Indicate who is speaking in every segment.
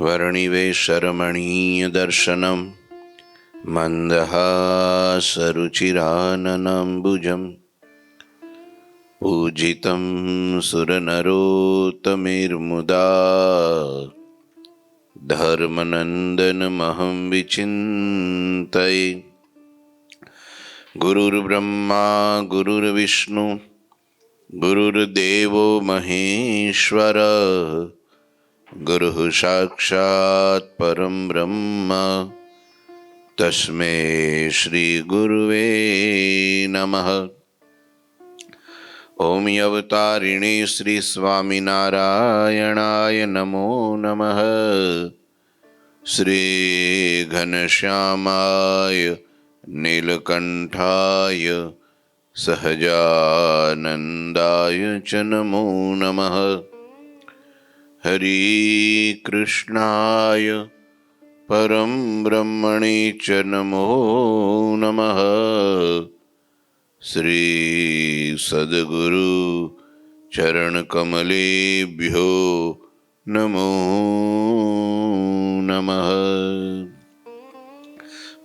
Speaker 1: वर्णिवेशरमणीयदर्शनं मन्दहासरुचिराननाम्बुजं पूजितं सुरनरोत्तमैर्मुदा धर्मनन्दनमहं विचिन्तये। गुरुर्ब्रह्मा गुरुर्विष्णु गुरुर्देवो महेश्वर गुरुः साक्षात् परं ब्रह्म तस्मै श्री गुरुवे नमः। ओम अवतारिणे श्री स्वामिनारायणाय नमो नमः। श्री घनश्यामाय नीलकंठाय सहजानंदाय च नमो नमः। हरि कृष्णाय परम ब्रह्मणे च नमो नमः। श्री सद्गुरु चरण कमलेभ्यो नमो नमः।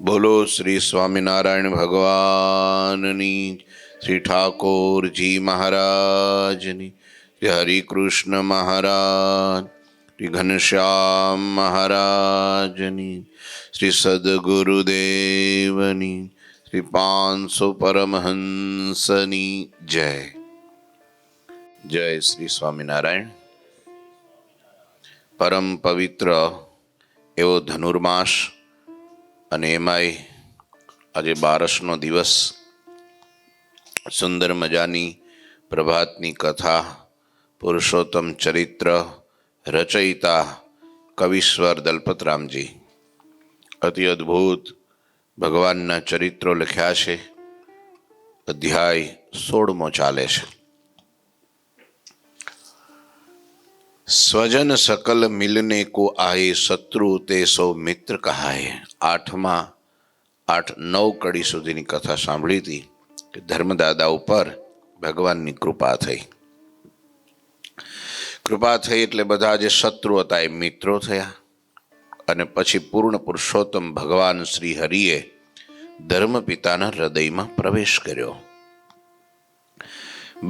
Speaker 1: बोलो श्री स्वामिनारायण भगवाननी, श्री ठाकुर जी महाराजनी, श्री हरि कृष्ण महाराज, श्री घनश्याम महाराजनी, श्री सद्गुरुदेवनी, श्री 500 परमहंसनी जय। जय श्री स्वामिनारायण। परम पवित्र एवो धनुर्मास અને એમાંય આજે 12નો દિવસ, સુંદર મજાની પ્રભાતની કથા, પુરુષોત્તમ ચરિત્ર, રચયિતા કવિશ્વર દલપતરામજી અતિ અદ્ભુત ભગવાનના ચરિત્રો લખ્યા છે। અધ્યાય 16મો ચાલે છે। स्वजन सकल मिलने को आए, शत्रु ते सौ मित्र कहाए। 8-9 कड़ी सुधीनी कथा सांभળી હતી કે ધર્મદાદા ઉપર ભગવાનની કૃપા થઈ। કૃપા થઈ એટલે બધા જે શત્રુ હતા એ મિત્રો થયા અને પછી પૂર્ણ પુરુષોત્તમ ભગવાન શ્રી હરિએ ધર્મ પિતાના હૃદયમાં પ્રવેશ કર્યો।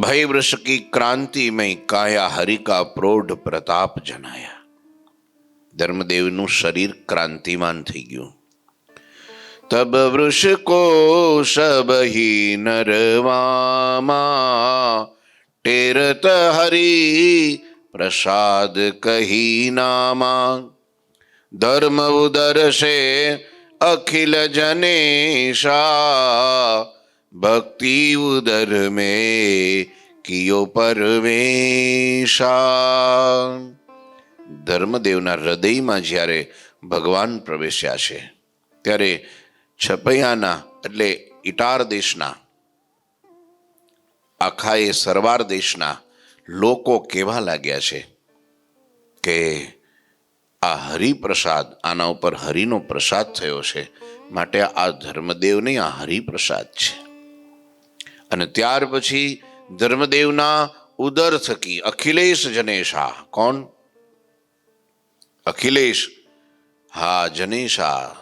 Speaker 1: भय वृष की क्रांति में काया हरि का प्रौढ़ प्रताप जनाया। धर्मदेवनु शरीर क्रांतिमान थी गયું। तब वृष को सब ही नरवामा, टेरत हरि प्रसाद कही नामा। धर्म उदर से अखिल जनेशा, भक्ति उदर में कियो परमेशा। धर्मदेवना हृदयમાં જ્યારે ભગવાન પ્રવેશ્યા છે ત્યારે છપૈયાના એટલે ઇટાર દેશના, આખા એ સરવાર દેશના લોકો કહેવા લાગ્યા છે કે આ હરિપ્રસાદ, આના ઉપર હરિનો પ્રસાદ થયો છે, માટે આ ધર્મદેવ નહીં, આ હરિપ્રસાદ છે। અને ત્યાર પછી ધર્મદેવના ઉદર થકી અખિલેશ જનેશા, કોણ? અખિલેશ, હા જનેશા,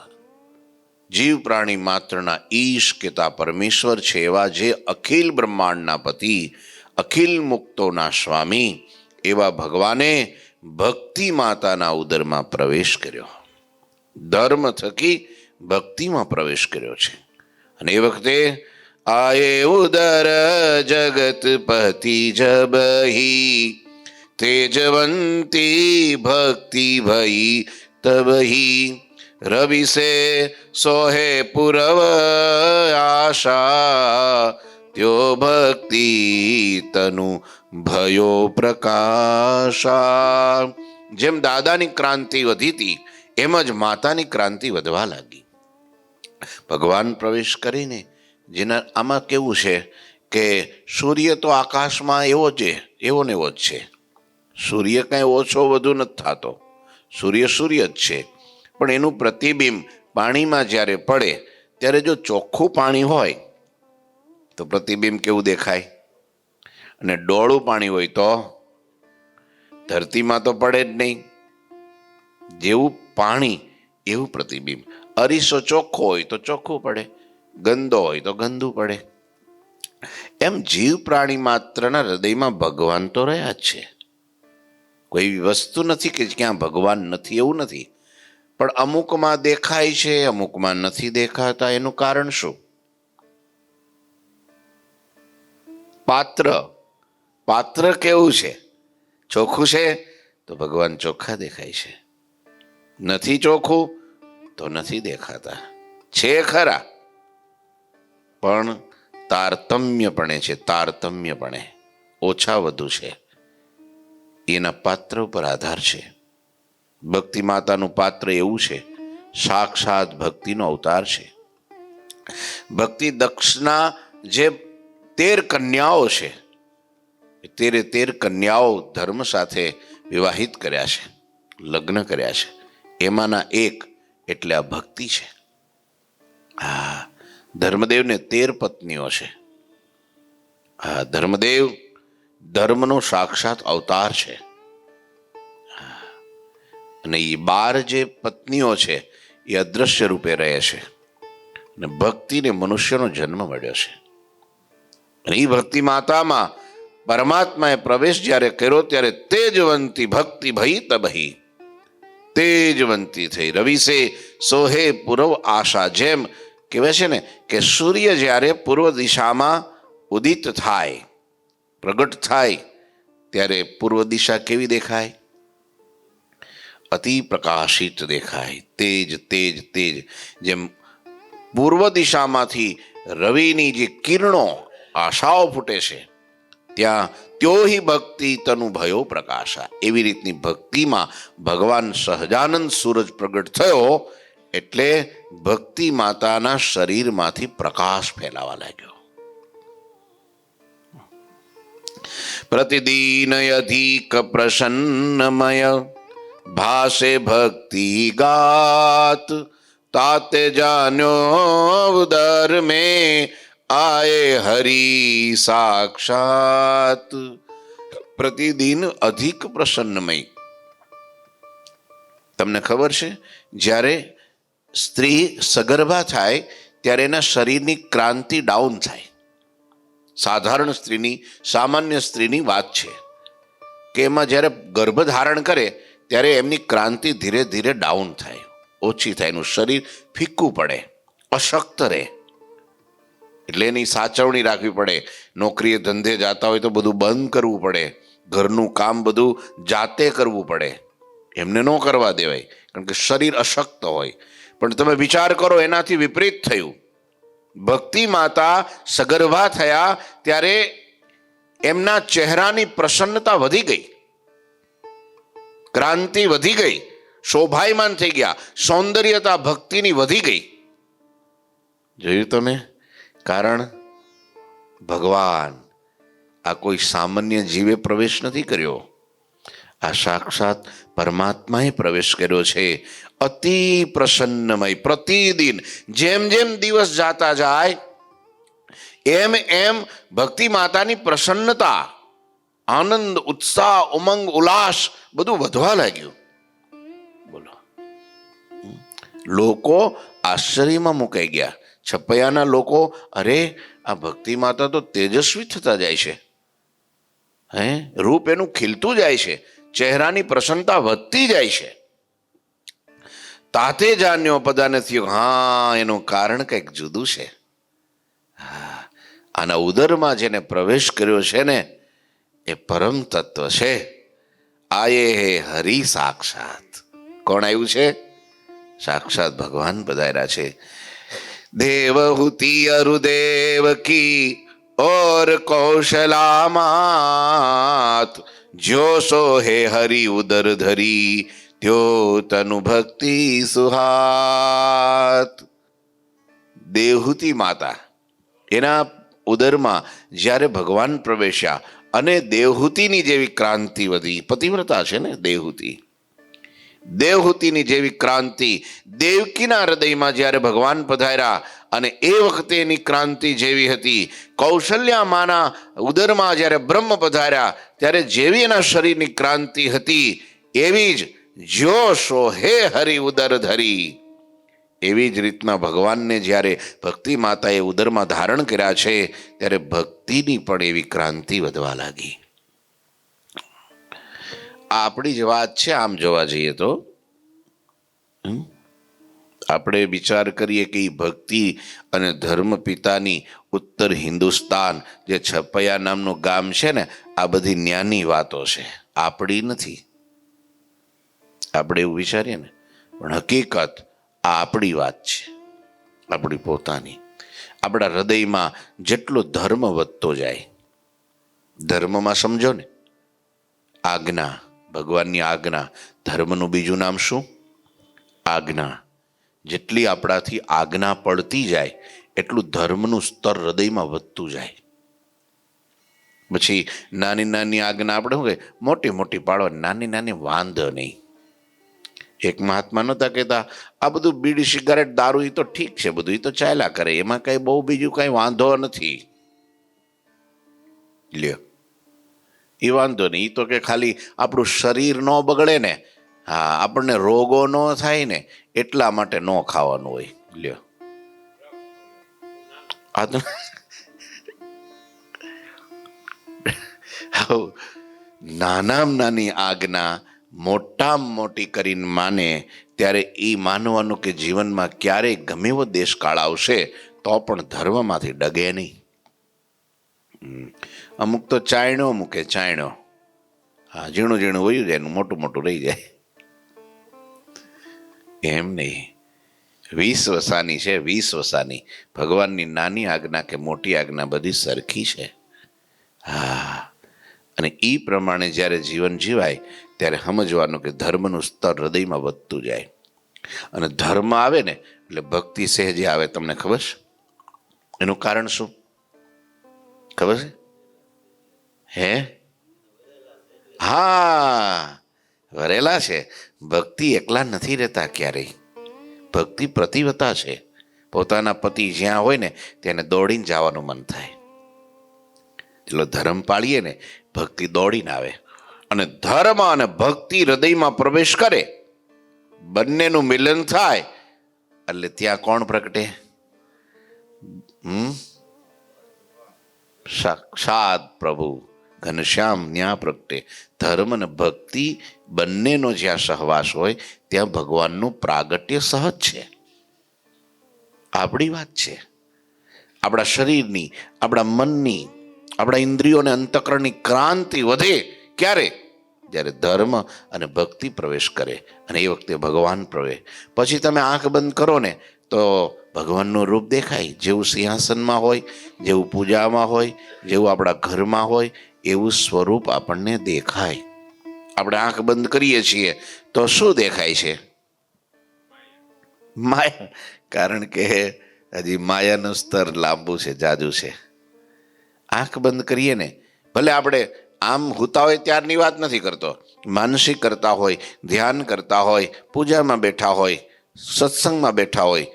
Speaker 1: જીવ પ્રાણી માત્રના ઈશ કેતા પરમેશ્વર છે એવા જે અખિલ બ્રહ્માંડના પતિ, અખિલ મુક્તોના સ્વામી એવા ભગવાને ભક્તિ માતાના ઉદરમાં પ્રવેશ કર્યો। ધર્મ થકી ભક્તિમાં પ્રવેશ કર્યો છે। અને એ વખતે आए उदर जगत पति जब ही, तेजवंती भक्ति भई तब ही। रवि से सोहे पुरव आशा, त्यो भक्ति तनु भयो प्रकाशा। जेम दादानी क्रांति वधी थी एम ज मातानी क्रांति वधवा लागी। भगवान प्रवेश करीने જેના આમાં કેવું છે કે સૂર્ય તો આકાશમાં એવો જ એવો ને એવો જ છે। સૂર્ય કાંઈ ઓછો વધુ નથી થતો, સૂર્ય સૂર્ય જ છે। પણ એનું પ્રતિબિંબ પાણીમાં જ્યારે પડે ત્યારે જો ચોખ્ખું પાણી હોય તો પ્રતિબિંબ કેવું દેખાય, અને ડોળું પાણી હોય તો ધરતીમાં તો પડે જ નહીં। જેવું પાણી એવું પ્રતિબિંબ. અરીસો ચોખ્ખો હોય તો ચોખ્ખું પડે, ગંદો હોય તો ગંદુ પડે. એમ જીવ પ્રાણી માત્રના હૃદયમાં ભગવાન તો રહ્યા જ છે. કોઈ વસ્તુ નથી કે ક્યાં ભગવાન નથી, એવું નથી. પણ અમુકમાં દેખાય છે, અમુકમાં નથી દેખાતા. એનું કારણ શું? પાત્ર કેવું છે? ચોખ્ખું છે તો ભગવાન ચોખ્ખા દેખાય છે, નથી ચોખ્ખું તો નથી દેખાતા. છે ખરા પણ તારતમ્યપણે છે, તારતમ્યપણે ઓછા વધુ છે. એના પાત્ર ઉપર આધાર છે. ભક્તિ માતાનું પાત્ર એવું છે, સાક્ષાત ભક્તિનો અવતાર છે. ભક્તિ દક્ષના જે 13 કન્યાઓ છે, 13 કન્યાઓ ધર્મ સાથે વિવાહિત કર્યા છે, લગ્ન કર્યા છે. એમાંના એક એટલે આ ભક્તિ છે. હા, ધર્મદેવને 13 પત્નીઓ છે. હા, ધર્મદેવ ધર્મનો સાક્ષાત અવતાર છે. અને એ 12 જે પત્નીઓ છે એ અદ્રશ્ય રૂપે રહે છે. અને ભક્તિને મનુષ્યનો જન્મ મળ્યો છે. અને એ ભક્તિ માતામાં પરમાત્માએ પ્રવેશ જ્યારે કર્યો ત્યારે તેજવંતી ભક્તિ ભઈ તબહી, તેજવંતી થઈ. રવિશે સોહે પૂર્વ આશા. જેમ કહેવાય છે ને કે સૂર્ય જ્યારે પૂર્વ દિશામાં ઉદિત થાય, પ્રગટ થાય, ત્યારે પૂર્વ દિશા કેવી દેખાય? અતિ પ્રકાશિત દેખાય. તેજ તેજ તેજ. જેમ પૂર્વ દિશામાંથી રવિની જે કિરણો આશાઓ ફૂટે છે, ત્યાં ત્યો હિ ભક્તિ તનુ ભયો પ્રકાશા. એવી રીતની ભક્તિમાં ભગવાન સહજાનંદ સૂરજ પ્રગટ થયો એટલે ભક્તિ માતાના શરીરમાંથી પ્રકાશ ફેલાવા લાગ્યો. પ્રતિદિન અધિક પ્રસન્નમય ભાષે ભક્તિ ગાત, તાતે જાન્યો ઉદર મેં આયે હરી સાક્ષાત. પ્રતિદિન અધિક પ્રસન્નમય. તમને ખબર છે, જ્યારે સ્ત્રી સગર્ભા થાય ત્યારે એના શરીરની ક્રાંતિ ડાઉન થાય. સાધારણ સ્ત્રીની, સામાન્ય સ્ત્રીની વાત છે કે એમાં જ્યારે ગર્ભ ધારણ કરે ત્યારે એમની ક્રાંતિ ધીરે ધીરે ડાઉન થાય, ઓછી થાય. એનું શરીર ફીક્કું પડે, અશક્ત રહે. એટલે એની સાચવણી રાખવી પડે. નોકરીએ ધંધે જતા હોય તો બધું બંધ કરવું પડે, ઘરનું કામ બધું જાતે કરવું પડે, એમને ન કરવા દેવાય, કારણ કે શરીર અશક્ત હોય. પણ તમે વિચાર કરો, એનાથી વિપરીત થયું. ભક્તિ માતા સગર્ભા થયા ત્યારે એમના ચહેરાની પ્રસન્નતા વધી ગઈ, ક્રાંતિ વધી ગઈ, શોભાયમાન થઈ ગયા, સૌંદર્યતા ભક્તિની વધી ગઈ. જોયું તમે? કારણ ભગવાન, આ કોઈ સામાન્ય જીવે પ્રવેશ નથી કર્યો, આ સાક્ષાત પરમાત્માએ પ્રવેશ કર્યો છે. અતિ પ્રસન્નમય. પ્રતિદિન જેમ જેમ દિવસ જાતા જાય એમ એમ ભક્તિ માતાની પ્રસન્નતા, આનંદ, ઉત્સાહ, ઉમંગ, ઉલ્લાસ બધું વધવા લાગ્યું. બોલો, લોકો આશ્ચર્યમાં મુકાઈ ગયા. છપૈયાના લોકો, અરે આ ભક્તિ માતા તો તેજસ્વી થતા જાય છે, હે, રૂપ એનું ખીલતું જાય છે, ચહેરાની પ્રસન્નતા વધતી જાય છે. તાતે જાણ્યો પદાને થયો. હા, એનું કારણ કંઈક જુદું છે. આના ઉદરમાં જેને પ્રવેશ કર્યો છે ને એ પરમ તત્વ છે. આયે હે હરિ સાક્ષાત. કોણ આવ્યું છે? સાક્ષાત ભગવાન પધાર્યા છે. દેવહૂતિ અરુદેવ કી ઓર કૌશલા માત, જો સો હે હરિ ઉદર ધરી, ત્યો તનુ ભક્તિ સુહાત. દેવહૂતિ માતા, એના ઉદરમાં જ્યારે ભગવાન પ્રવેશ્યા અને દેવહૂતિની જેવી ક્રાંતિ વધી. પતિવ્રતા છે ને દેવહૂતિ, દેવહૂતિની જેવી ક્રાંતિ દેવકીના હૃદયમાં જ્યારે ભગવાન પધાર્યા અને એ વખતે એની ક્રાંતિ જેવી હતી. કૌશલ્યા માના ઉદરમાં જ્યારે બ્રહ્મ પધાર્યા ત્યારે જેવી એના શરીરની ક્રાંતિ હતી એવી જ જો સોહે હરિ ઉદર ધરી. એવી જ રીતના ભગવાનને જ્યારે ભક્તિ માતાએ ઉદરમાં ધારણ કર્યા છે ત્યારે ભક્તિની પણ એવી ક્રાંતિ વધવા લાગી. આપણી જ વાત છે. આમ જોવા જઈએ તો આપણે વિચાર કરીએ કે એ ભક્તિ અને ધર્મ પિતાની ઉત્તર હિન્દુસ્તાન જે છપૈયા નામનું ગામ છે ને, આ બધી જ્ઞાની વાતો છે, આપણી નથી. આપણે એવું વિચારીએ ને, પણ હકીકત આ આપણી વાત છે, આપણી પોતાની. આપણા હૃદયમાં જેટલો ધર્મ વધતો જાય, ધર્મમાં સમજો ને આજ્ઞા, ભગવાનની આજ્ઞા. ધર્મનું બીજું નામ શું? આજ્ઞા. જેટલી આપણાથી આજ્ઞા પડતી જાય એટલું ધર્મનું સ્તર હૃદયમાં વધતું જાય. પછી નાની નાની આજ્ઞા આપણે શું કહે, મોટી મોટી પાડો, નાની નાની વાંધો નહીં. એક મહાત્મા નહોતા કહેતા, આ બધું બીડી સિગારેટ દારૂ એ તો ઠીક છે, બધું એ તો ચાલ્યા કરે, એમાં કઈ બહુ બીજું કઈ વાંધો નથી. લ્યો, એ વાંધો નહીં, એ તો કે ખાલી આપણું શરીર ન બગડે ને, હા, આપણને રોગો ન થાય ને એટલા માટે ન ખાવાનું હોય. લ્યો, આ તો નાનામાં નાની આજ્ઞા મોટામાં મોટી કરીને માને ત્યારે એ માનવાનું કે જીવનમાં ક્યારેય ગમે એવો દેશકાળ આવશે તો પણ ધર્મમાંથી ડગે નહીં. અમુક તો ચાયણો મૂકે, ચાયણો. હા, ઝીણું ઝીણું વયું જાય, એનું મોટું મોટું રહી જાય. એમ નહીં, 20 વસાની છે, 20 વસાની. ભગવાનની નાની આજ્ઞા કે મોટી આજ્ઞા બધી સરખી છે. હા, અને એ પ્રમાણે જ્યારે જીવન જીવાય ત્યારે સમજવાનું કે ધર્મનું સ્તર હૃદયમાં વધતું જાય. અને ધર્મ આવે ને એટલે ભક્તિ સહેજે આવે. તમને ખબર છે એનું કારણ શું? ખબર છે? હે? હા, વરેલા છે. ભક્તિ એકલા નથી રહેતા ક્યારેય. ભક્તિ પ્રતિવતા છે. પોતાના પતિ જ્યાં હોય ને તેને દોડીને જવાનું મન થાય. એટલો ધર્મ પાળીએ ને ભક્તિ દોડીને આવે. અને ધર્મ અને ભક્તિ હૃદયમાં પ્રવેશ કરે, બંનેનું મિલન થાય એટલે ત્યાં કોણ પ્રગટે? સાક્ષાત પ્રભુ ઘનશ્યામ ન્યા પ્રગટે. ધર્મ અને ભક્તિ બંનેનો જ્યાં સહવાસ હોય ત્યાં ભગવાનનું પ્રાગટ્ય સહજ છે. આપણી વાત છે. આપણા શરીરની, આપણા મનની, આપણા ઇન્દ્રિયો અને અંતઃકરણની ક્રાંતિ વધે ક્યારે? જ્યારે ધર્મ અને ભક્તિ પ્રવેશ કરે. અને એ વખતે ભગવાન પ્રવેશ. પછી તમે આંખ બંધ કરો ને તો ભગવાનનું રૂપ દેખાય. જેવું સિંહાસનમાં હોય, જેવું પૂજામાં હોય, જેવું આપણા ઘરમાં હોય એવું સ્વરૂપ આપણને દેખાય. આપણે આંખ બંધ કરીએ છીએ તો શું દેખાય છે? માયા. કારણ કે હજી માયાનું સ્તર લાંબુ છે, જાજુ છે. આંખ બંધ કરીએ ને, ભલે આપણે આમ હુતા હોય ત્યારની વાત નથી કરતો, માનસિક કરતા હોય, ધ્યાન કરતા હોય, પૂજામાં બેઠા હોય, સત્સંગમાં બેઠા હોય,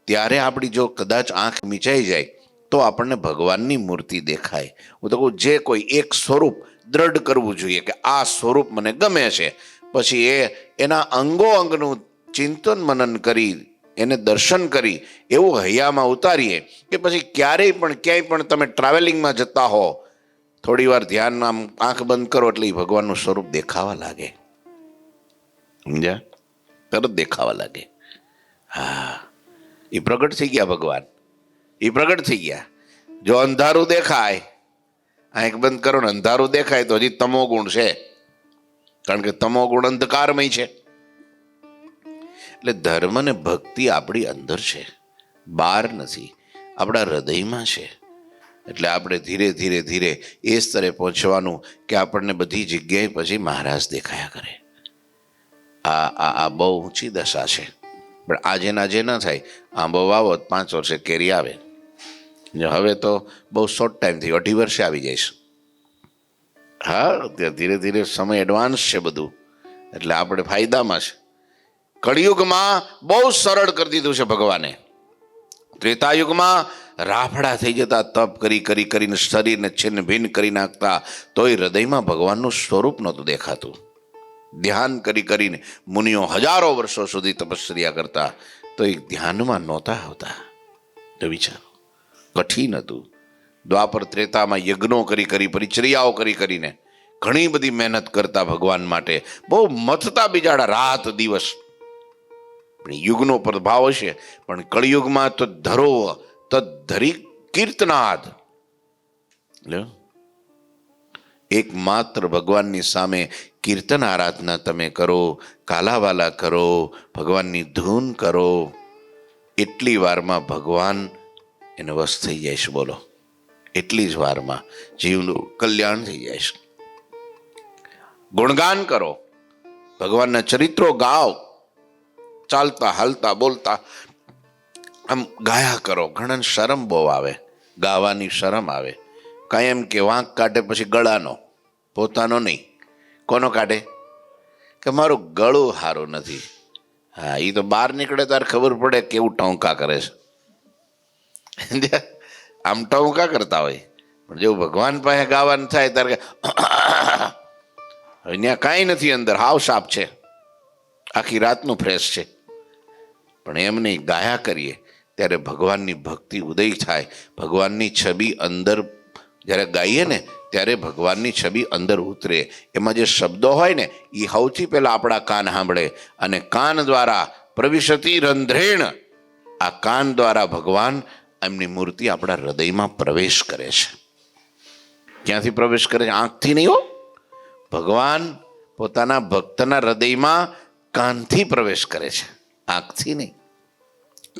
Speaker 1: ત્યારે આપણી જો કદાચ આંખ મીચાઈ જાય તો આપણને ભગવાનની મૂર્તિ દેખાય. હું તો કહું, જે કોઈ એક સ્વરૂપ દ્રઢ કરવું જોઈએ કે આ સ્વરૂપ મને ગમે છે, પછી એના અંગો અંગનું ચિંતન મનન કરી એને દર્શન કરી એવું હૈયામાં ઉતારીએ કે પછી ક્યારેય પણ ક્યાંય પણ તમે ટ્રાવેલિંગમાં જતા હો, થોડી વાર ધ્યાન આમ આંખ બંધ કરો એટલે એ ભગવાનનું સ્વરૂપ દેખાવા લાગે. સમજ્યા? તરત દેખાવા લાગે. હા, એ પ્રગટ થઈ ગયા ભગવાન, એ પ્રગટ થઈ ગયા. જો અંધારું દેખાય, આંખ બંધ કરો ને અંધારું દેખાય તો હજી તમો ગુણ છે, કારણ કે તમો ગુણ અંધકારમય છે. એટલે ધર્મ ને ભક્તિ આપણી અંદર છે, બહાર નથી, આપણા હૃદયમાં છે. એટલે આપણે ધીરે ધીરે ધીરે એ સ્તરે પહોંચવાનું કે આપણને બધી જગ્યાએ પછી મહારાજ દેખાયા કરે. આ બહુ ઊંચી દશા છે. પણ આજે ના થાય. આંબો વાવો 5 વર્ષે કેરી આવે. હવે તો બહુ શોર્ટ ટાઈમ થઈ, 2.5 વર્ષે આવી જઈશ. હા, ધીરે ધીરે સમય એડવાન્સ છે બધું, એટલે આપણે ફાયદામાં છે. કળિયુગમાં બહુ સરળ કરી દીધું છે ભગવાને. ત્રેતાયુગમાં રાફડા થઈ જતા, તપ કરી કરી કરીને શરીરને છિન્ન ભિન્ન કરી નાખતા, તોય હૃદયમાં ભગવાનનું સ્વરૂપ નહોતું દેખાતું. ધ્યાન કરી કરીને મુનિઓ હજારો વર્ષો સુધી તપશ્ચર્યા કરતા તો એક ધ્યાનમાં નહોતા આવતા. તો વિચારો, કઠિન હતું. દ્વાપર ત્રેતામાં યજ્ઞો કરી પરિચર્યાઓ કરીને ઘણી બધી મહેનત કરતા ભગવાન માટે, બહુ મથતા બિચારા રાત દિવસ. યુગનો પ્રભાવ હશે, પણ કળિયુગમાં તો ધરો તદ્ધરી કીર્તનાદ. એકમાત્ર ભગવાનની સામે કીર્તન આરાધના તમે કરો, કાલાવાલા કરો, ભગવાનની ધૂન કરો, એટલી વારમાં ભગવાન એને વશ થઈ જાય છે. બોલો, એટલી જ વારમાં જીવનું કલ્યાણ થઈ જાય છે. ગુણગાન કરો, ભગવાનના ચરિત્રો ગાઓ, ચાલતા હાલતા બોલતા આમ ગાયા કરો. ઘણા શરમ બહુ આવે, ગાવાની શરમ આવે. કાંઈ એમ કે વાંક કાઢે પછી ગળાનો, પોતાનો નહીં. કોનો કાઢે? કે મારું ગળું સારું નથી. હા, એ તો બહાર નીકળે ત્યારે ખબર પડે કેવું ટોંકા કરે છે. આમ ટોંકા કરતા હોય, પણ જેવું ભગવાન પાસે ગાવાનું થાય ત્યારે અહીંયા કાંઈ નથી, અંદર હાવ સાપ છે, આખી રાતનું ફ્રેશ છે. પણ એમ નહીં, ગાયા કરીએ ત્યારે ભગવાનની ભક્તિ ઉદય થાય. ભગવાનની છબી અંદર જ્યારે ગાઈએ ને ત્યારે ભગવાનની છબી અંદર ઉતરે. એમાં જે શબ્દો હોય ને એ સૌથી પહેલાં આપણા કાન સાંભળે, અને કાન દ્વારા પ્રવિશતિ રંધ્રેણ, આ કાન દ્વારા ભગવાન એમની મૂર્તિ આપણા હૃદયમાં પ્રવેશ કરે છે. ક્યાંથી પ્રવેશ કરે છે? આંખથી નહીં હો. ભગવાન પોતાના ભક્તના હૃદયમાં કાનથી પ્રવેશ કરે છે, આંખથી નહીં.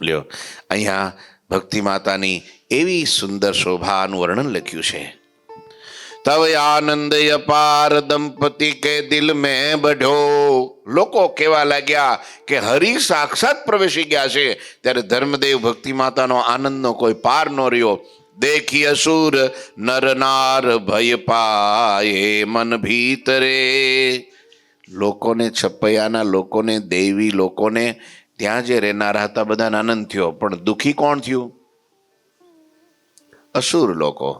Speaker 1: લ્યો, અહીંયા ભક્તિ માતાની એવી સુંદર શોભાનું વર્ણન લખ્યું છે. તવ આનંદ અપાર દંપતિ કે દિલ મેં બઢ્યો. લોકો કેવા લાગ્યા કે હરિ સાક્ષાત પ્રવેશી ગયા છે. ત્યારે ધર્મદેવ ભક્તિ માતાનો આનંદનો કોઈ પાર ન રહ્યો. દેખી અસુર નર નાર ભય પાયે મન ભીતરે. લોકોને, છપૈયાના લોકોને, દેવી લોકોને, ત્યાં જે રહેનારા હતા બધાને આનંદ થયો, પણ દુઃખી કોણ થયું? અસુર લોકો.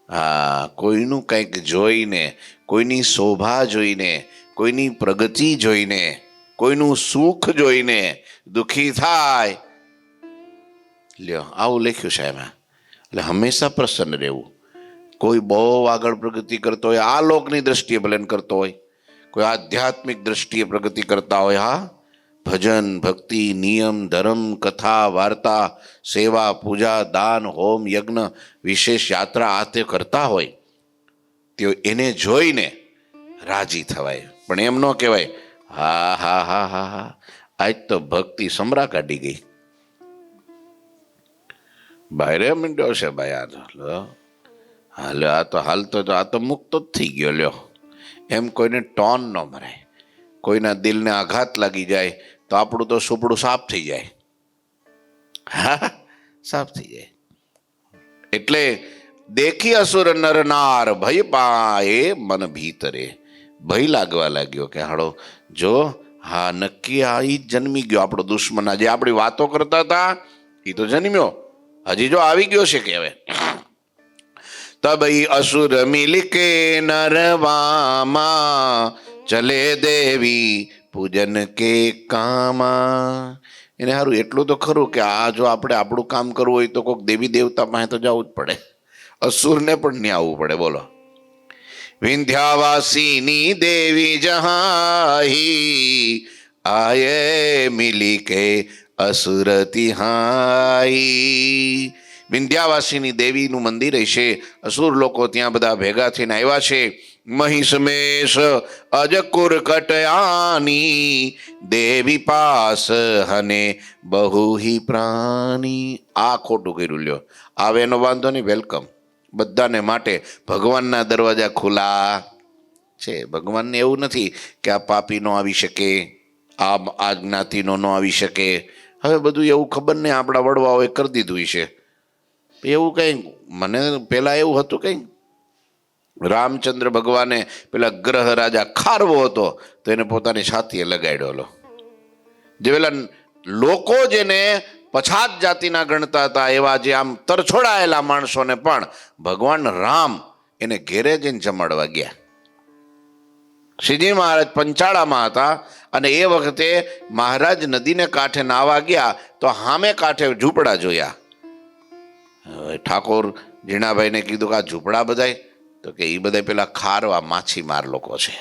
Speaker 1: હા, કોઈનું કંઈક જોઈને, કોઈની શોભા જોઈને, કોઈની પ્રગતિ જોઈને, કોઈનું સુખ જોઈને દુઃખી થાય. લ્યો, આવું લખ્યું છે એમાં. એટલે હંમેશા પ્રસન્ન રહેવું. કોઈ બહુ આગળ પ્રગતિ કરતો હોય, આ લોકની દ્રષ્ટિએ ભલે કરતો હોય, કોઈ આધ્યાત્મિક દ્રષ્ટિએ પ્રગતિ કરતા હોય, હા, ભજન, ભક્તિ, નિયમ, ધર્મ, કથા, વાર્તા, સેવા, પૂજા, દાન, હોમ, યજ્ઞ, વિશેષ યાત્રા આ તે કરતા હોય, તે એને જોઈને રાજી થવાય. પણ એમ ન કહેવાય હા હા હા હા હા આજ તો ભક્તિ સમરા કાઢી ગઈ, બાયરે મીંડ્યો છે ભાઈ, આ તો હાલે, આ તો હાલતો આ તો મુક્ત જ થઈ ગયો. લ્યો, એમ કોઈને ટોન ન મરાય. કોઈના દિલને આઘાત લાગી જાય તો આપણું તો સુપડું સાફ થઈ જાય. હા, સાફ થઈ જાય. એટલે દેખી અસુર નર નાર ભય પાયે મન ભીતરે. ભય લાગવા લાગ્યો કે હાડો જો, હા નક્કી આ ઈ જન્મી ગયો આપણો દુશ્મન. જે આપણી વાતો કરતા હતા એ તો જન્મ્યો, હજી જો આવી ગયો છે કે હવે. તબઈ અસુર મિલકે નરવામાં ચલે દેવી પૂજન કે કામા. એને સારું એટલું તો ખરું કે આ જો આપણે આપણું કામ કરવું હોય તો કોઈક દેવી દેવતા પાસે તો જવું જ પડે, અસુરને પણ નહીં આવવું પડે. બોલો, વિંધ્યાવાસીની દેવી જહાઈ આયે મિલી કે અસુર તિહાઈ. વિંધ્યાવાસીની દેવીનું મંદિર હશે, અસુર લોકો ત્યાં બધા ભેગા થઈને આવ્યા છે. મહિષમેષ અજકુર કટયાની દેવી પાસ હને બહુ હિ પ્રાણી. આ ખોટું કર્યું. લ્યો, આવે એનો વાંધો નહીં, વેલકમ બધાને માટે. ભગવાનના દરવાજા ખુલ્લા છે. ભગવાનને એવું નથી કે આ પાપી નો આવી શકે, આ જ્ઞાતિનો ન આવી શકે. હવે બધું એવું ખબર નહીં, આપણા વડવાઓએ કરી દીધું છે એવું. કંઈ મને પહેલાં એવું હતું, કંઈ રામચંદ્ર ભગવાને પેલા ગ્રહ રાજા ખારવો હતો તો એને પોતાની છાતીએ લગાડ્યો. જે પેલા લોકો જેને પછાત જાતિના ગણતા હતા એવા જે આમ તરછોડાયેલા માણસોને પણ ભગવાન રામ એને ઘેરે જઈને જમાડવા ગયા. શ્રીજી મહારાજ પંચાળામાં હતા અને એ વખતે મહારાજ નદીને કાંઠે નાવા ગયા તો સામે કાંઠે ઝૂંપડા જોયા. હવે ઠાકોર જીણાભાઈને કીધું કે આ ઝૂંપડા બધાય, તો કે એ બધા પેલા ખારવા માછીમાર લોકો છે.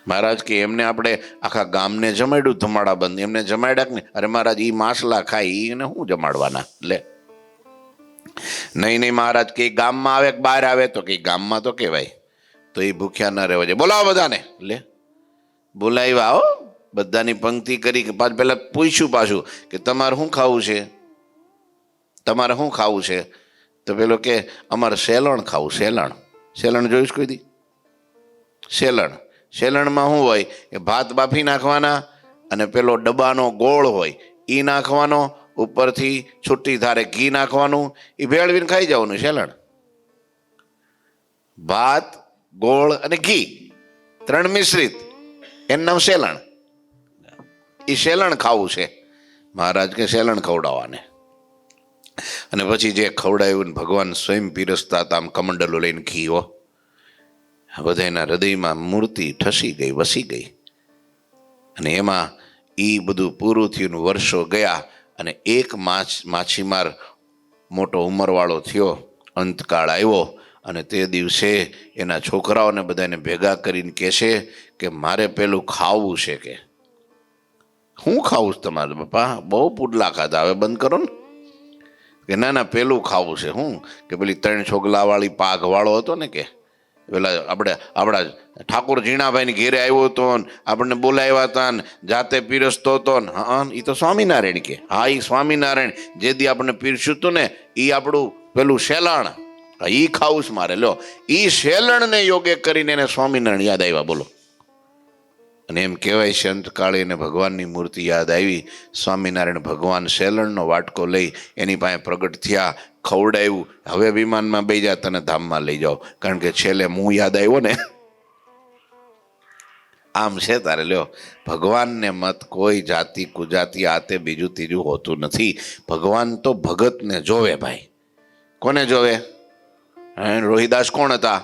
Speaker 1: મહારાજ કે એમને આપણે આખા ગામને જમાડ્યું ધમાડા બંધ, એમને જમાડ્યા કે નહીં? અરે મહારાજ એ માછલા ખાય એને શું જમાડવાના? લે નહીં મહારાજ કે ગામમાં આવે કે બહાર આવે, તો કે ગામમાં તો કહેવાય, તો એ ભૂખ્યા ન રહેવા જાય. બોલાવો બધાને. લે બોલાવ્યા હો, બધાની પંક્તિ કરી કે પાછું પેલા પૂછ્યું પાછું કે તમારે શું ખાવું છે, તમારે શું ખાવું છે? તો પેલો કે અમારે સેલણ ખાવું. સેલણ, સેલણ જોયું છે કોઈ દી? સેલણ, સેલણમાં શું હોય? એ ભાત બાફી નાખવાના અને પેલો ડબ્બાનો ગોળ હોય એ નાખવાનો, ઉપરથી છૂટી ધારે ઘી નાખવાનું, એ ભેળવીને ખાઈ જવાનું. સેલણ, ભાત, ગોળ અને ઘી 3 મિશ્રિત, એનું નામ સેલણ. એ સેલણ ખાવું છે. મહારાજ કે સેલણ ખવડાવવાને. અને પછી જે ખવડાવ્યું ભગવાન સ્વયં પીરસતા હતા, આમ કમંડલો લઈને ઘી. હો, બધાના હૃદયમાં મૂર્તિ ઠસી ગઈ, વસી ગઈ. અને એમાં એ બધું પૂરું થયું, વર્ષો ગયા અને એક માછીમાર મોટો ઉંમરવાળો થયો, અંતકાળ આવ્યો અને તે દિવસે એના છોકરાઓને બધાને ભેગા કરીને કહેશે કે મારે પેલું ખાવું છે. કે શું ખાવું છે તમારે? બાપા બહુ પુડલા ખાધા, હવે બંધ કરો ને. કે ના ના પેલું ખાવું છે. શું? કે પેલી 3 છોગલાવાળી પાઘવાળો હતો ને, કે પેલા આપણા ઠાકોર જીણાભાઈની ઘેરે આવ્યો હતો, આપણને બોલાવ્યા હતા ને જાતે પીરસતો હતો ને. હા, એ તો સ્વામિનારાયણ. કે હા, એ સ્વામિનારાયણ જે દી આપણને પીરસ્યું હતું ને, એ આપણું પેલું સેલણ, એ ખાવું છે મારે. લો, એ સેલણને યોગે કરીને એને સ્વામિનારાયણ યાદ આવ્યા. બોલો. અને એમ કહેવાય છે અંતકાળે એને ભગવાનની મૂર્તિ યાદ આવી. સ્વામિનારાયણ ભગવાન સેલણનો વાટકો લઈ એની પાસે પ્રગટ થયા, ખવડાવ્યું. હવે વિમાનમાં બેસી જા, તને ધામમાં લઈ જાઓ, કારણ કે છેલ્લે હું યાદ આવ્યો ને. આમ છે તારે. લ્યો, ભગવાનને મત કોઈ જાતિ કુજાતિ આતે બીજું ત્રીજું હોતું નથી. ભગવાન તો ભગતને જોવે. ભાઈ કોને જોવે? રોહિદાસ કોણ હતા?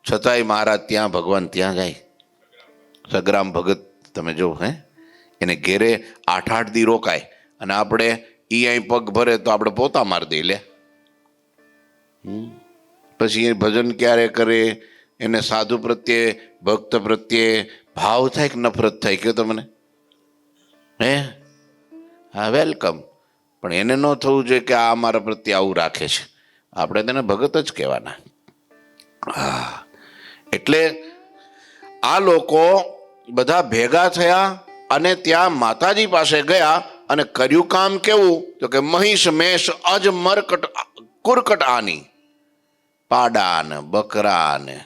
Speaker 1: છતાંય મહારાજ ત્યાં, ભગવાન ત્યાં જાય. સગ્રામ ભગત તમે જો, એને ઘેરે 8 દી રોકાય અને આપણે ઈ અહીં પગ ભરે તો આપણે પોતા મારી દઈ. લે પછી એ ભજન ક્યારે કરે? એને સાધુ પ્રત્યે, ભક્ત પ્રત્યે ભાવ થાય કે નફરત થાય? કયો તમને. હા, વેલકમ. પણ એને ન થવું જોઈએ કે આ અમારા પ્રત્યે આવું રાખે છે. આપણે તેને ભગત જ કહેવાના. હા, એટલે આ લોકો બધા ભેગા થયા અને ત્યાં માતાજી પાસે ગયા અને કર્યું કામ કેવું? તો કે મહિષ મેષ અજ મરકટ કુરકટ આની, પાડા ને બકરા ને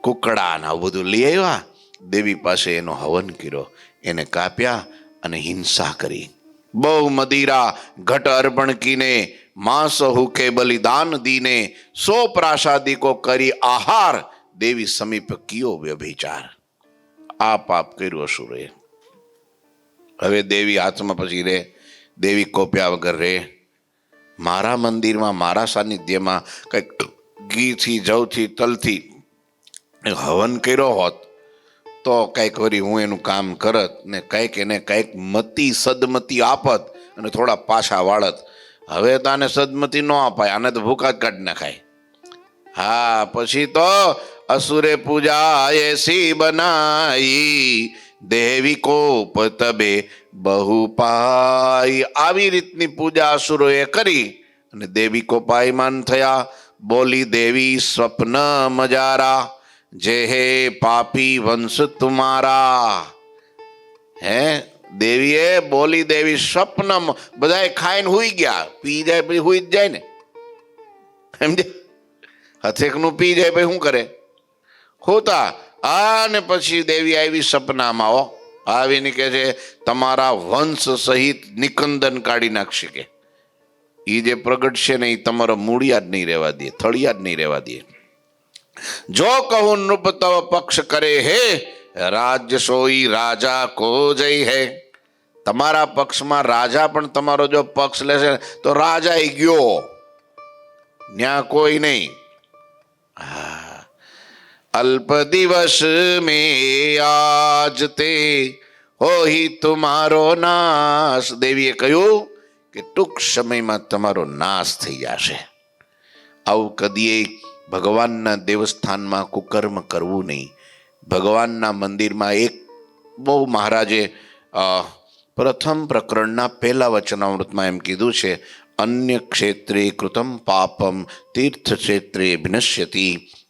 Speaker 1: કુકડા ને આવું બધું લઈ આવ્યા. દેવી પાસે એનો હવન કર્યો, એને કાપ્યા અને હિંસા કરી. બહુ મદિરા ઘટ અર્પણ કીને, માંસ હુકે બલિદાન દીને, 100 પ્રાસાદિકો કરી આહાર, દેવી સમીપ કિયો વ્યભિચાર. આ પાપ કર્યું અસુરે. હવે દેવી હાથમાં પછી રે? દેવી કોપ્યા વગર રે? મારા મંદિરમાં, મારા સાનિધ્યમાં કંઈક ઘીથી, જવથી, તલથી હવન કર્યો હોત તો કંઈક વળી હું એનું કામ કરત ને કંઈક એને કંઈક મતી સદમતી આપત અને થોડા પાછા વાળત. હવે તો આને સદમતી ન અપાય, આને તો ભૂકા જ કાઢી નાખાય. હા, પછી તો असुरे पूजा ऐसी बनाई, देवी कोप तबे बहु पाई. આવી રીતની પૂજા અસુરોએ કરી અને દેવી કોપાયમાન થયા. બોલી દેવી સ્વપ્ન મજારા, જે હે પાપી વંશ તુમારા. દેવીએ બોલી, દેવી સ્વપ્ન, બધાએ ખાઈને હુઈ ગયા. પી જાય પછી હુઈ જ જાય ને, સમજે? હથેકનું પી જાય પછી શું કરે? હોતા. અને પછી દેવી આવી સપનામાં. આવીને કે છે તમારા વંશ સહિત નિકંદન કાઢી નાખશે. કે એ જે પ્રગટ છે ને એ તમારો મૂળિયા જ નહીં રહેવા દે, થળિયા જ નહીં રહેવા દે. જો કહું નૃપ તવ પક્ષ કરે હે, રાજ્ય સોઈ રાજા કો જય હે. તમારા પક્ષમાં રાજા પણ તમારો જો પક્ષ લેશે તો રાજા ગયો, ન્યા કોઈ નહીં. અલ્પ દિવસ મેં આજ તે હોઈ તુમારો નાશ. દેવીએ કહ્યું કે ટૂંક સમયમાં તમારો નાશ થઈ જશે. આવું કદીએ ભગવાનના દેવસ્થાનમાં કુકર્મ કરવું નહીં. ભગવાનના મંદિરમાં એક બહુ મહારાજે પ્રથમ પ્રકરણના પહેલા વચનામૃતમાં એમ કીધું છે, અન્ય ક્ષેત્રે કૃતમ પાપમ તીર્થ ક્ષેત્રે વિનશ્યતિ,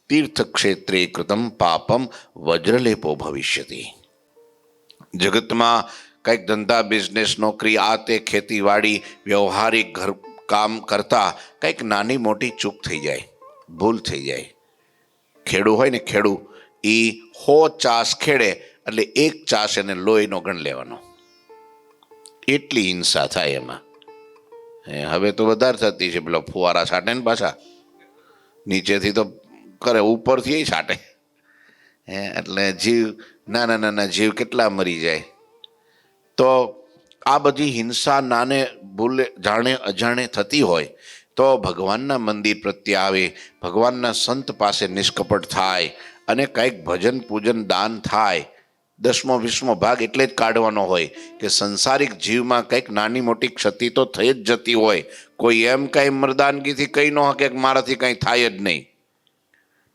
Speaker 1: તીર્થ ક્ષેત્રે કૃતમ પાપમ વજ્રલેપો ભવિષ્યતિ. જગતમાં કંઈક ધંધા, બિઝનેસ, નોકરી, આ તે ખેતીવાડી, વ્યવહારિક ઘર કામ કરતા કંઈક નાની મોટી ચૂક થઈ જાય, ભૂલ થઈ જાય. ખેડૂ હોય ને, ખેડૂ એ 100 ચાસ ખેડે એટલે 1 ચાસ એને લોહીનો ગણ લેવાનો, એટલી હિંસા થાય એમાં. હવે તો વધારે થતી છે, પેલા ફુવારા છાંટે ને પાછા નીચેથી તો કરે, ઉપરથી છાંટે. એટલે જીવ, નાના નાના જીવ કેટલા મરી જાય. તો આ બધી હિંસા નાને ભૂલે જાણે અજાણે થતી હોય તો ભગવાનના મંદિર પ્રત્યે આવે, ભગવાનના સંત પાસે નિષ્કપટ થાય અને કંઈક ભજન પૂજન દાન થાય. 10મો 20મો ભાગ એટલે જ કાઢવાનો હોય કે સંસારિક જીવમાં કંઈક નાની મોટી ક્ષતિ તો થઈ જ જતી હોય. કોઈ એમ કંઈ મર્દાનગીથી કહી ન શકે કે મારાથી કંઈ થાય જ નહીં.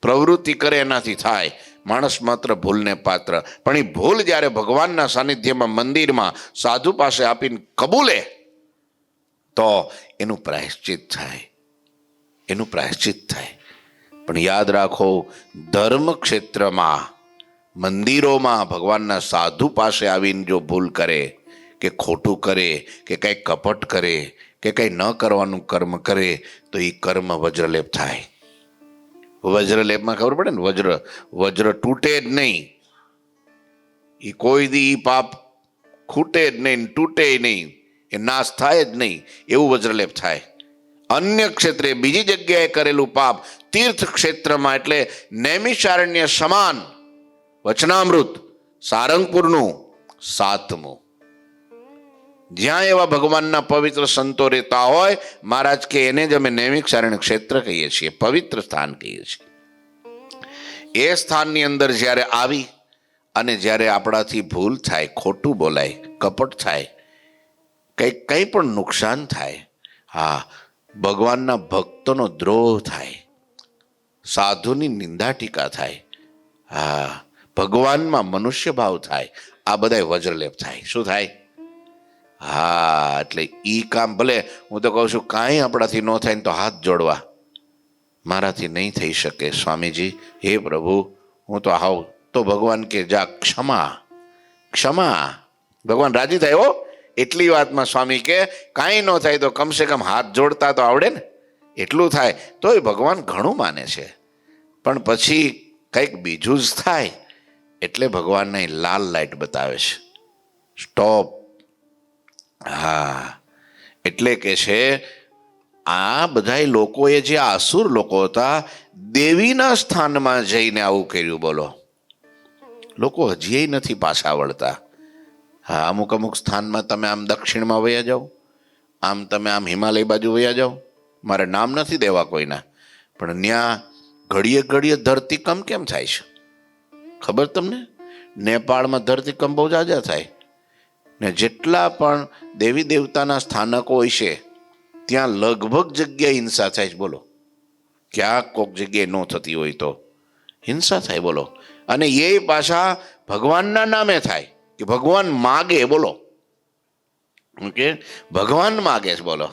Speaker 1: પ્રવૃત્તિ કરે એનાથી થાય. માણસ માત્ર ભૂલને પાત્ર, પણ એ ભૂલ જ્યારે ભગવાનના સાનિધ્યમાં મંદિરમાં સાધુ પાસે આપીને કબૂલે તો એનું પ્રાયશ્ચિત થાય, એનું પ્રાયશ્ચિત થાય. પણ યાદ રાખો, ધર્મ ક્ષેત્રમાં, મંદિરોમાં ભગવાનના સાધુ પાસે આવીને જો ભૂલ કરે કે ખોટું કરે કે કંઈ કપટ કરે કે કંઈ ન કરવાનું કર્મ કરે તો એ કર્મ વજ્રલેપ થાય. વજ્રલેપમાં ખબર પડે ને, વજ્ર તૂટે જ નહીં. એ કોઈ દી પાપ ખૂટે જ નહીં, તૂટે નહીં, એ નાશ થાય જ નહીં, એવું વજ્રલેપ થાય. અન્ય ક્ષેત્રે, બીજી જગ્યાએ કરેલું પાપ તીર્થ ક્ષેત્રમાં, એટલે નૈમિષારણ્ય સમાન વચનામૃત સારંગપુરનું 7મું, જ્યાં એવા ભગવાનના પવિત્ર સંતો રહેતા હોય, મહારાજ કે એને જ અમે નૈમિષારણ્ય ક્ષેત્ર કહીએ છીએ, પવિત્ર સ્થાન કહીએ છીએ. એ સ્થાનની અંદર જ્યારે આવી અને જ્યારે આપણાથી ભૂલ થાય, ખોટું બોલાય, કપટ થાય, કંઈ પણ નુકસાન થાય, હા, ભગવાનના ભક્તોનો દ્રોહ થાય, સાધુની નિંદા ટીકા થાય, હા, ભગવાનમાં મનુષ્ય ભાવ થાય, આ બધા વજ્રલેપ થાય. શું થાય? હા, એટલે ઈ કામ ભલે હું તો કહું છું કાંઈ આપણાથી ન થાય ને તો હાથ જોડવા, મારાથી નહીં થઈ શકે સ્વામીજી, હે પ્રભુ હું તો આવ, તો ભગવાન કે જા ક્ષમા, ક્ષમા. ભગવાન રાજી થાય. હો, એટલી વાતમાં સ્વામી કે કાંઈ ન થાય તો કમસે કમ હાથ જોડતા તો આવડે ને, એટલું થાય તોય ભગવાન ઘણું માને છે. પણ પછી કંઈક બીજું જ થાય એટલે ભગવાનને લાલ લાઈટ બતાવે છે, સ્ટોપ. હા, એટલે કે છે આ બધા લોકોએ, જે આસુર લોકો હતા, દેવીના સ્થાનમાં જઈને આવું કર્યું. બોલો, લોકો હજી નથી પાછા વળતા. હા, અમુક અમુક સ્થાનમાં તમે આમ દક્ષિણમાં વયા જાઓ, આમ તમે આમ હિમાલય બાજુ વયા જાઓ, મારે નામ નથી દેવા કોઈના, પણ ત્યાં ઘડીએ ઘડીએ ધરતીકંપ કેમ થાય છે ખબર તમને? નેપાળમાં ધરતીકંપ બહુ જાજા થાય ને. જેટલા પણ દેવી દેવતાના સ્થાનકો હોય છે ત્યાં લગભગ જગ્યાએ હિંસા થાય છે. બોલો, ક્યાંક કોઈક જગ્યાએ ન થતી હોય તો હિંસા થાય. બોલો, અને એ પાછા ભગવાનના નામે થાય કે ભગવાન માગે. બોલો, કે ભગવાન માગે છે. બોલો,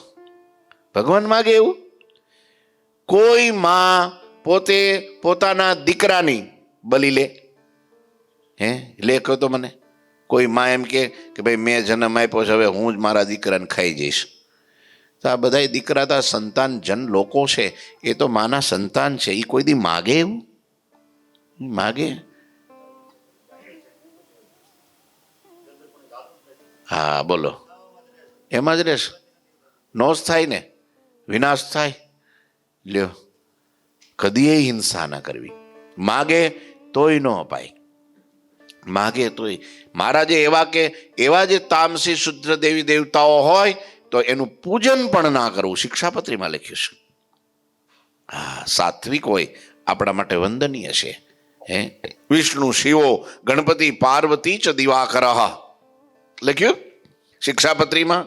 Speaker 1: ભગવાન માગે એવું? કોઈ માં પોતે પોતાના દીકરાની બલી લે? લે કહો તો મને. કોઈ માં એમ કે ભાઈ મેં જન્મ આપ્યો છે, હવે હું જ મારા દીકરાને ખાઈ જઈશ. તો આ બધા દીકરા તો સંતાન જન લોકો છે, એ તો માના સંતાન છે, એ કોઈ દી માગે એવું? માગે? હા, બોલો, એમાં જ રહેશે, નોશ થાય ને, વિનાશ થાય. લ્યો, કદીએ હિંસા ના કરવી. માગે તોય ન અપાય, માગે તોય. મહારાજે એવા જે તામસી શુદ્ર દેવી દેવતાઓ હોય તો એનું પૂજન પણ ના કરવું, શિક્ષાપત્રીમાં લખ્યું છે. હા, સાત્વિક હોય આપણા માટે વંદનીય છે, હે વિષ્ણુ શિવો ગણપતિ પાર્વતી ચ દિવાકર લખ્યું શિક્ષાપત્રીમાં.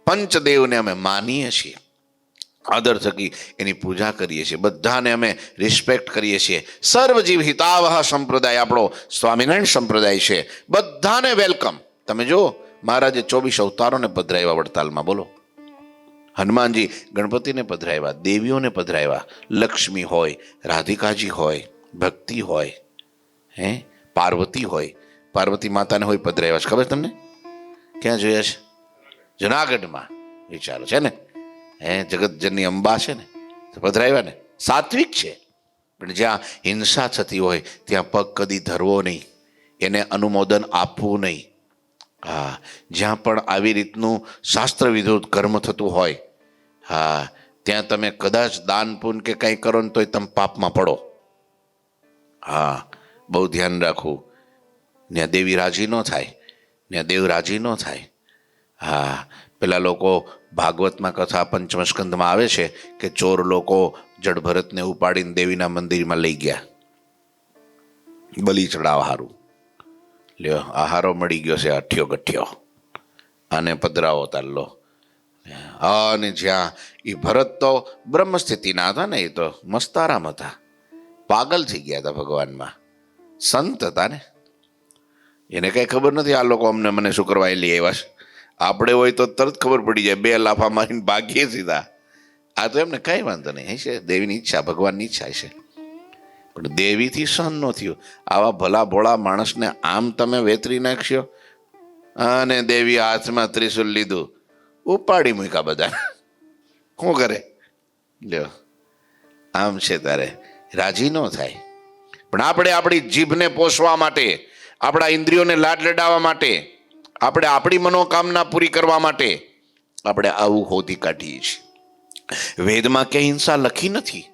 Speaker 1: પંચદેવને અમે માનીએ છીએ, આદર થકી એની પૂજા કરીએ છીએ, બધાને અમે રિસ્પેક્ટ કરીએ છીએ. સર્વજીવ હિતાવહ સંપ્રદાય આપણો સ્વામિનારાયણ સંપ્રદાય છે, બધાને વેલકમ. તમે જો મહારાજે 24 અવતારોને પધરાવ્યા વડતાલમાં, બોલો. હનુમાનજી ગણપતિને પધરાવ્યા, દેવીઓને પધરાવ્યા, લક્ષ્મી હોય, રાધિકાજી હોય, ભક્તિ હોય, હે પાર્વતી હોય, પાર્વતી માતાને હોય પધરાવ્યા છે. ખબર તમને ક્યાં જોયા છે? જુનાગઢમાં. વિચારો છે ને, હે જગતજનની અંબા છે ને, પધરાવ્યા ને. સાત્વિક છે, પણ જ્યાં હિંસા થતી હોય ત્યાં પગ કદી ધરવો નહીં, એને અનુમોદન આપવું નહીં. હા, જ્યાં પણ આવી રીતનું શાસ્ત્ર વિરુદ્ધ કર્મ થતું હોય, હા, ત્યાં તમે કદાચ દાન પૂન કે કંઈ કરો ને તોય તમે પાપમાં પડો. હા, બહુ ધ્યાન રાખવું. ત્યાં દેવી રાજી ન થાય, ત્યાં દેવ રાજી ન થાય. હા, પેલા લોકો ભાગવતમાં કથા પંચમસ્કંદમાં આવે છે કે ચોર લોકો જડભરતને ઉપાડીને દેવીના મંદિરમાં લઈ ગયા બલી ચડાવવા હારું. લ્યો, આહારો મળી ગયો છે અઠ્યો ગઠ્યો, અને પધરાવો તાલ્લો. અને જ્યાં એ ભરત તો બ્રહ્મ સ્થિતિના હતા ને, એ તો મસ્તારામ હતા, પાગલ થઈ ગયા હતા ભગવાનમાં, સંત હતા ને. એને કઈ ખબર નથી આ લોકો અમને મને શું કરવા લઈ આવ્યા છે. આપણે હોય તો તરત ખબર પડી જાય, 2 લાફા મારીને ભાગીએ સીધા. આ તો એમને કઈ વાંધો નહીં, હશે દેવીની ઈચ્છા, ભગવાનની ઈચ્છા છે. પણ દેવીથી સહન ન થયું. આવા ભલા ભોળા માણસને આમ તમે વેતરી નાખશો. અને દેવી હાથમાં ત્રિશુલ લીધું, ઉપાડી મૂક્યા બધા. શું કરે? લ્યો, આમ છે તારે રાજી ન થાય. પણ આપણે આપણી જીભને પોષવા માટે, આપણા ઇન્દ્રિયોને લાડ લડાવવા માટે, આપણે આપણી મનોકામના પૂરી કરવા માટે આપણે આવું હોધી કાઢીએ છીએ. વેદમાં કે હિંસા લખી નથી.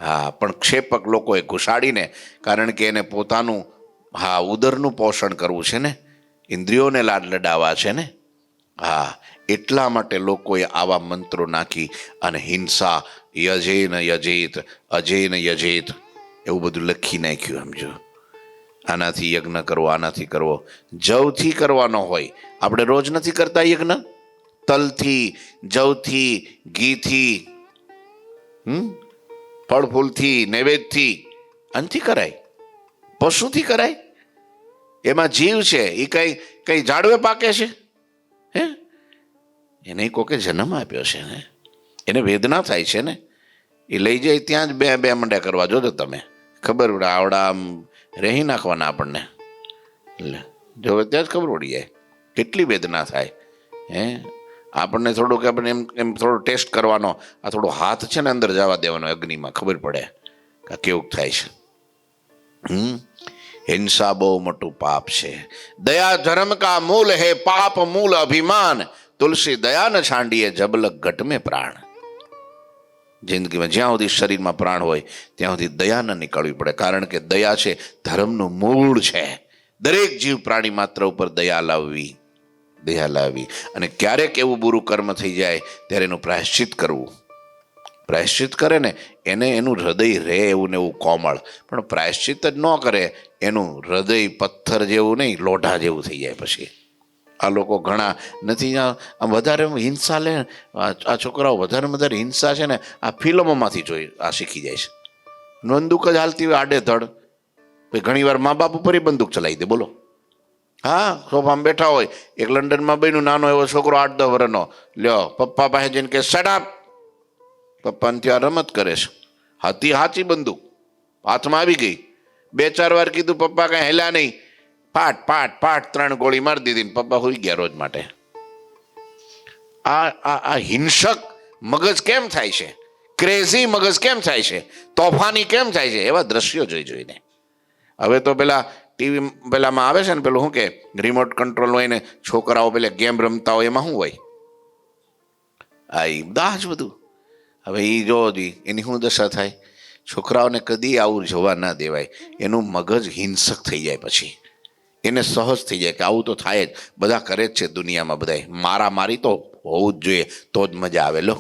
Speaker 1: હા, પણ ક્ષેપક લોકોએ ઘુસાડીને, કારણ કે એને પોતાનું હા ઉદરનું પોષણ કરવું છે ને, ઇન્દ્રિયોને લાડ લડાવવા છે ને, હા, એટલા માટે લોકોએ આવા મંત્રો નાખી અને હિંસા યજેન યજેત અજેન યજેત એવું બધું લખી નાખ્યું. સમજો, આનાથી યજ્ઞ કરવો, આનાથી કરવો. જવથી કરવાનો હોય. આપણે રોજ નથી કરતા યજ્ઞ? તલથી, જવથી, ઘીથી, ફળ ફૂલથી, નૈવેદ્યથી, આનથી કરાય. પશુથી કરાય. એમાં જીવ છે, એ કઈ ઝાડવે પાકે છે? હે, એને કોકે જન્મ આપ્યો છે ને, એને વેદના થાય છે ને, એ લઈ જાય ત્યાં જ બે મંડ્યા કરવા. જોજો તમે, ખબર પડે. આવડા આમ રહી નાખવાના આપણને, જો ત્યાં જ ખબર પડી જાય કેટલી વેદના થાય. હે, આપણને થોડુંક આપણે એમ થોડો ટેસ્ટ કરવાનો, આ થોડો હાથ છે ને અંદર જવા દેવાનો અગ્નિમાં, ખબર પડે કે કેવું થાય છે. હિંસા બહુ મોટું પાપ છે. દયા ધર્મ કા મૂલ હે, પાપ મૂલ અભિમાન. તુલસી દયા ન છાંડીએ, જબલક ઘટ મેં પ્રાણ. જિંદગીમાં જ્યાં સુધી શરીરમાં પ્રાણ હોય ત્યાં સુધી દયા ન નીકળવી પડે, કારણ કે દયા છે ધર્મનું મૂળ છે. દરેક જીવ પ્રાણી માત્ર ઉપર દયા લાવવી. અને ક્યારેક એવું બુરું કર્મ થઈ જાય ત્યારે એનું પ્રાયશ્ચિત કરવું. પ્રાયશ્ચિત કરે ને એને એનું હૃદય રહે એવું ને એવું કોમળ, પણ પ્રાયશ્ચિત જ ન કરે એનું હૃદય પથ્થર જેવું નહીં, લોઢા જેવું થઈ જાય. પછી આ લોકો ઘણા નથી, વધારે હિંસા લે. આ છોકરાઓ વધારે હિંસા છે ને આ ફિલ્મોમાંથી જોઈ આ શીખી જાય છે. બંદૂક જ હાલતી હોય આડેધડ, ઘણી વાર મા બાપ ઉપર બંદૂક ચલાવી દે. બોલો, હા, સોફામાં બેઠા હોય, એક લંડનમાં બન્યું, નાનો એવો છોકરો 8-10 વર્ષનો, લ્યો પપ્પા પાસે જઈને કે શટ અપ. પપ્પાને ત્યાં રમત કરે છે, હાચી બંદૂક હાથમાં આવી ગઈ. 2-4 વાર કીધું, પપ્પા કઈ હેલ્યા નહીં, પાટ 3 ગોળી મારી દીધી, પપ્પા હોઈ ગયા રોજ માટે. આ હિંસક મગજ કેમ થાય છે? ક્રેઝી મગજ કેમ થાય છે? તોફાની કેમ થાય છે? એવા દ્રશ્યો જોઈને. હવે તો પેલા ટીવી પેલામાં આવે છે ને, પેલું શું કે રિમોટ કંટ્રોલ હોય ને, છોકરાઓ પેલા ગેમ રમતા હોય, એમાં શું હોય? આ બધા જ બધું. હવે એ જોવો એની શું દશા થાય? છોકરાઓને કદી આવું જોવા ના દેવાય. એનું મગજ હિંસક થઈ જાય, પછી એને સહજ થઈ જાય કે આવું તો થાય જ, બધા કરે જ છે દુનિયામાં. બધા મારામારી તો હોવું જ જોઈએ, તો જ મજા આવે. લો,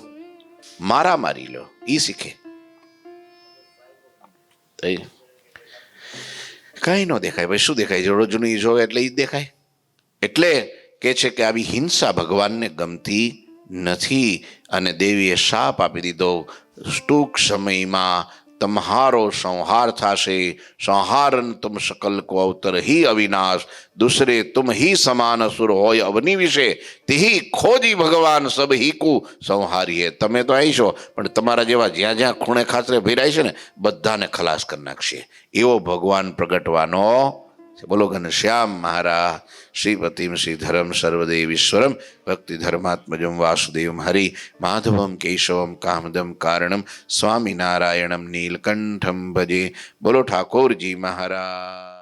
Speaker 1: મારામારી લો, એ શીખે. કાંઈ ન દેખાય ભાઈ, શું દેખાય? જોડોજનું એ જોવે એટલે એ જ દેખાય. એટલે કે છે કે આવી હિંસા ભગવાનને ગમતી નથી અને દેવીએ શાપ આપી દીધો, ટૂંક સમયમાં તમારો સંહાર થશે. સંહારન તુમ શકલ કો અવતર હી અવિનાશ, દૂસરે તુમ હી સમાન અસુર હોય અવની વિશે, તિહી ખોજી ભગવાન સબ હીકુ સંહારીએ. તમે તો અહીં છો, પણ તમારા જેવા જ્યાં જ્યાં ખૂણે ખાતરે ભેરાય છે ને બધાને ખલાસ કરી નાખશે. એવો ભગવાન પ્રગટવાનો. બોલો ઘનશ્યામ મહારાજ. શ્રીપતિમ શ્રીધરમ સર્વદેવીશ્વરમ ભક્તિ ધર્માત્મજમ વાસુદેવમ હરિ માધવમ કેશવમ કામદમ કારણમ સ્વામિનારાયણમ નીલકંઠમ ભજે. બોલો ઠાકોરજી મહારાજ.